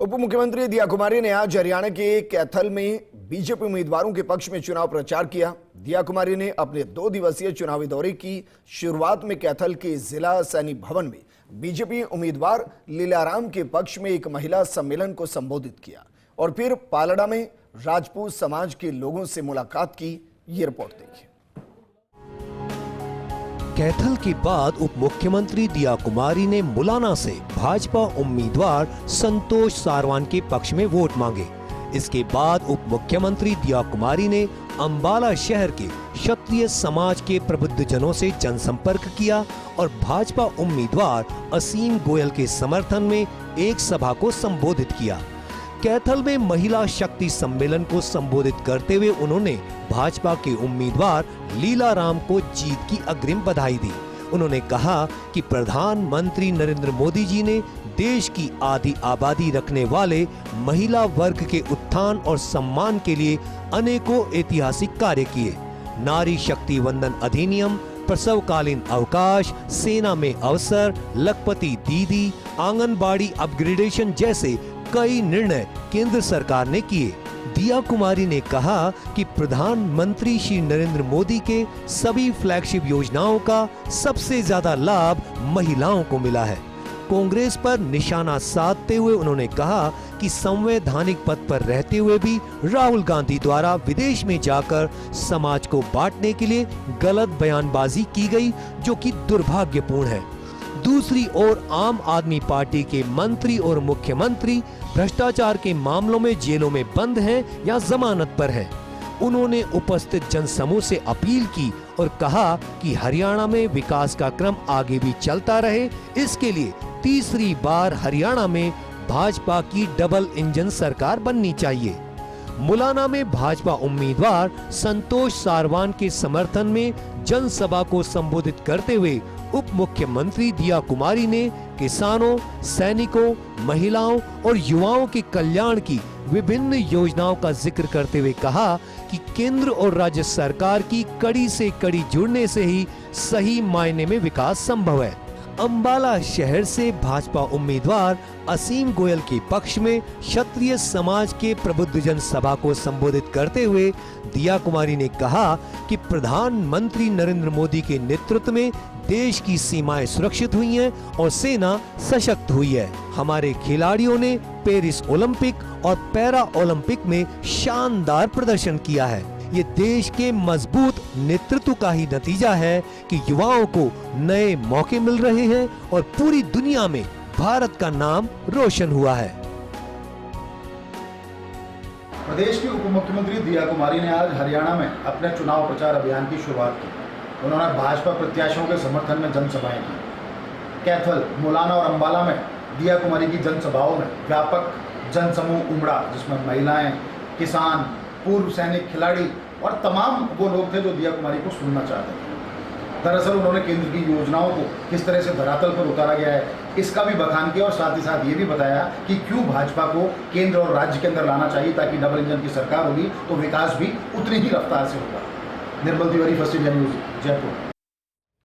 उप मुख्यमंत्री दिया कुमारी ने आज हरियाणा के कैथल में बीजेपी उम्मीदवारों के पक्ष में चुनाव प्रचार किया। दिया कुमारी ने अपने 2 दिवसीय चुनावी दौरे की शुरुआत में कैथल के जिला सैनिक भवन में बीजेपी उम्मीदवार लीलाराम के पक्ष में एक महिला सम्मेलन को संबोधित किया और फिर पालड़ा में राजपूत समाज के लोगों से मुलाकात की। ये रिपोर्ट देखिए। कैथल के बाद उप मुख्यमंत्री दिया कुमारी ने मुलाना से भाजपा उम्मीदवार संतोष सारवान के पक्ष में वोट मांगे। इसके बाद उप मुख्यमंत्री दिया कुमारी ने अंबाला शहर के क्षत्रिय समाज के प्रबुद्ध जनों से जनसंपर्क किया और भाजपा उम्मीदवार असीम गोयल के समर्थन में एक सभा को संबोधित किया। कैथल में महिला शक्ति सम्मेलन को संबोधित करते हुए उन्होंने भाजपा के उम्मीदवार लीलाराम को जीत की अग्रिम बधाई दी। उन्होंने कहा कि प्रधानमंत्री नरेंद्र मोदी जी ने देश की आधी आबादी रखने वाले महिला वर्ग के उत्थान और सम्मान के लिए अनेकों ऐतिहासिक कार्य किए। नारी शक्ति वंदन अधिनियम, प्रसवकालीन अवकाश, सेना में अवसर, लखपति दीदी, आंगनबाड़ी अपग्रेडेशन जैसे कई निर्णय केंद्र सरकार ने किए। दिया कुमारी ने कहा कि प्रधानमंत्री श्री नरेंद्र मोदी के सभी फ्लैगशिप योजनाओं का सबसे ज्यादा लाभ महिलाओं को मिला है। कांग्रेस पर निशाना साधते हुए उन्होंने कहा कि संवैधानिक पद पर रहते हुए भी राहुल गांधी द्वारा विदेश में जाकर समाज को बांटने के लिए गलत बयानबाजी की गई, जो कि दुर्भाग्यपूर्ण है। दूसरी ओर आम आदमी पार्टी के मंत्री और मुख्यमंत्री भ्रष्टाचार के मामलों में जेलों में बंद हैं या जमानत पर हैं। उन्होंने उपस्थित जनसमूह से अपील की और कहा कि हरियाणा में विकास का क्रम आगे भी चलता रहे। इसके लिए तीसरी बार हरियाणा में भाजपा की डबल इंजन सरकार बननी चाहिए। मुलाना में भाजपा उम्मीदवार संतोष सारवान के समर्थन में जनसभा को संबोधित करते हुए उप मुख्यमंत्री दिया कुमारी ने किसानों, सैनिकों, महिलाओं और युवाओं के कल्याण की विभिन्न योजनाओं का जिक्र करते हुए कहा कि केंद्र और राज्य सरकार की कड़ी से कड़ी जुड़ने से ही सही मायने में विकास संभव है। अंबाला शहर से भाजपा उम्मीदवार असीम गोयल के पक्ष में क्षत्रिय समाज के प्रबुद्ध जन सभा को संबोधित करते हुए दिया कुमारी ने कहा कि प्रधानमंत्री नरेंद्र मोदी के नेतृत्व में देश की सीमाएं सुरक्षित हुई हैं और सेना सशक्त हुई है। हमारे खिलाड़ियों ने पेरिस ओलंपिक और पैरा ओलंपिक में शानदार प्रदर्शन किया है। ये देश के मजबूत नेतृत्व का ही नतीजा है कि युवाओं को नए मौके मिल रहे हैं और पूरी दुनिया में भारत का नाम रोशन हुआ है। प्रदेश की उप मुख्यमंत्री दिया कुमारी ने आज हरियाणा में अपने चुनाव प्रचार अभियान की शुरुआत की। उन्होंने भाजपा प्रत्याशियों के समर्थन में जनसभाएं की। कैथल, मुलाना और अंबाला में दिया कुमारी की जनसभाओं में व्यापक जनसमूह उमड़ा, जिसमें महिलाएं, किसान, पूर्व सैनिक, खिलाड़ी और तमाम वो लोग थे जो दिया कुमारी को सुनना चाहते थे। दरअसल उन्होंने केंद्र की योजनाओं को किस तरह से धरातल पर उतारा गया है, इसका भी बखान किया और साथ ही साथ ये भी बताया कि क्यों भाजपा को केंद्र और राज्य के अंदर लाना चाहिए, ताकि डबल इंजन की सरकार होगी तो विकास भी उतनी ही रफ्तार से होगा। Nirmal Tiwari, First India News, Jaipur.